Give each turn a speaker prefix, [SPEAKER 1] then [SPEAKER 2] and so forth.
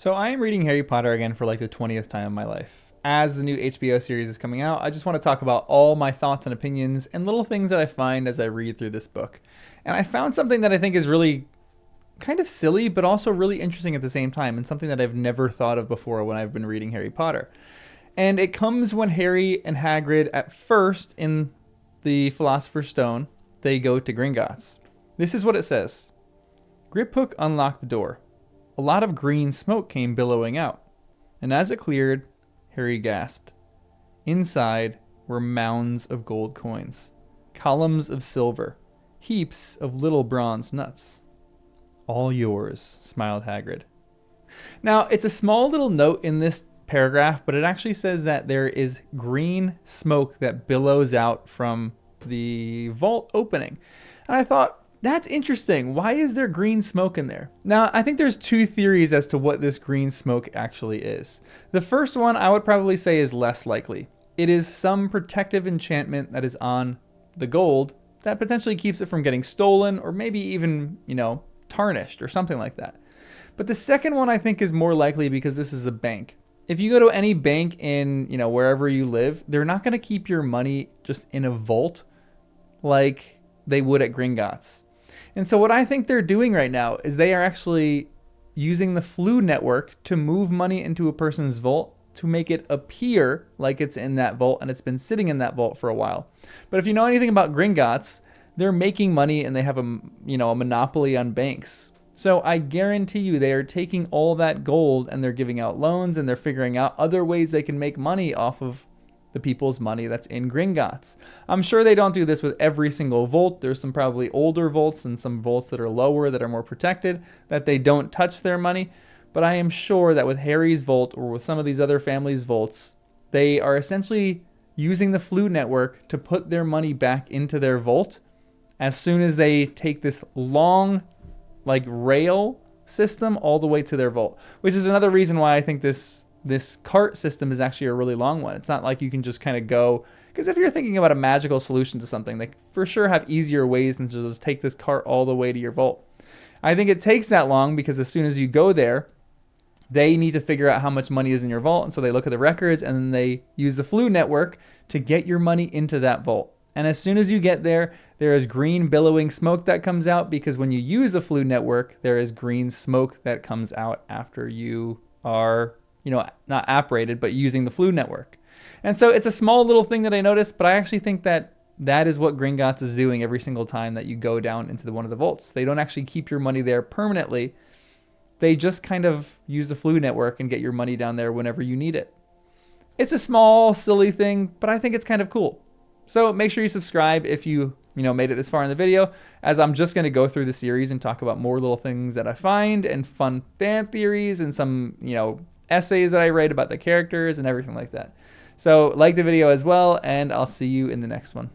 [SPEAKER 1] So I am reading Harry Potter again for like the 20th time in my life. As the new HBO series is coming out, I just want to talk about all my thoughts and opinions and little things that I find as I read through this book. And I found something that I think is really kind of silly, but also really interesting at the same time, and something that I've never thought of before when I've been reading Harry Potter. And it comes when Harry and Hagrid, at first in the Philosopher's Stone, they go to Gringotts. This is what it says. Griphook unlocked the door. A lot of green smoke came billowing out, and as it cleared, Harry gasped. Inside were mounds of gold coins, columns of silver, heaps of little bronze nuts. All yours, smiled Hagrid. Now, it's a small little note in this paragraph, but it actually says that there is green smoke that billows out from the vault opening. And I thought, that's interesting. Why is there green smoke in there? Now, I think there's two theories as to what this green smoke actually is. The first one I would probably say is less likely. It is some protective enchantment that is on the gold that potentially keeps it from getting stolen or maybe even, tarnished or something like that. But the second one I think is more likely because this is a bank. If you go to any bank in, wherever you live, they're not going to keep your money just in a vault like they would at Gringotts. And so what I think they're doing right now is they are actually using the Flu network to move money into a person's vault to make it appear like it's in that vault and it's been sitting in that vault for a while. But if you know anything about Gringotts, they're making money and they have a monopoly on banks. So I guarantee you they are taking all that gold and they're giving out loans and they're figuring out other ways they can make money off of the people's money that's in Gringotts. I'm sure they don't do this with every single vault. There's some probably older vaults and some vaults that are lower that are more protected that they don't touch their money. But I am sure that with Harry's vault or with some of these other families' vaults, they are essentially using the Flu network to put their money back into their vault as soon as they take this long rail system all the way to their vault, which is another reason why I think this cart system is actually a really long one. It's not like you can just kind of go, because if you're thinking about a magical solution to something, they for sure have easier ways than to just take this cart all the way to your vault. I think it takes that long because as soon as you go there, they need to figure out how much money is in your vault. And so they look at the records and then they use the Flu network to get your money into that vault. And as soon as you get there, there is green billowing smoke that comes out because when you use the Flu network, there is green smoke that comes out after you are not apparated, but using the Flu network. And so it's a small little thing that I noticed, but I actually think that that is what Gringotts is doing every single time that you go down into one of the vaults. They don't actually keep your money there permanently. They just kind of use the Flu network and get your money down there whenever you need it. It's a small, silly thing, but I think it's kind of cool. So make sure you subscribe if you made it this far in the video, as I'm just going to go through the series and talk about more little things that I find and fun fan theories and some, essays that I write about the characters and everything like that. So like the video as well, and I'll see you in the next one.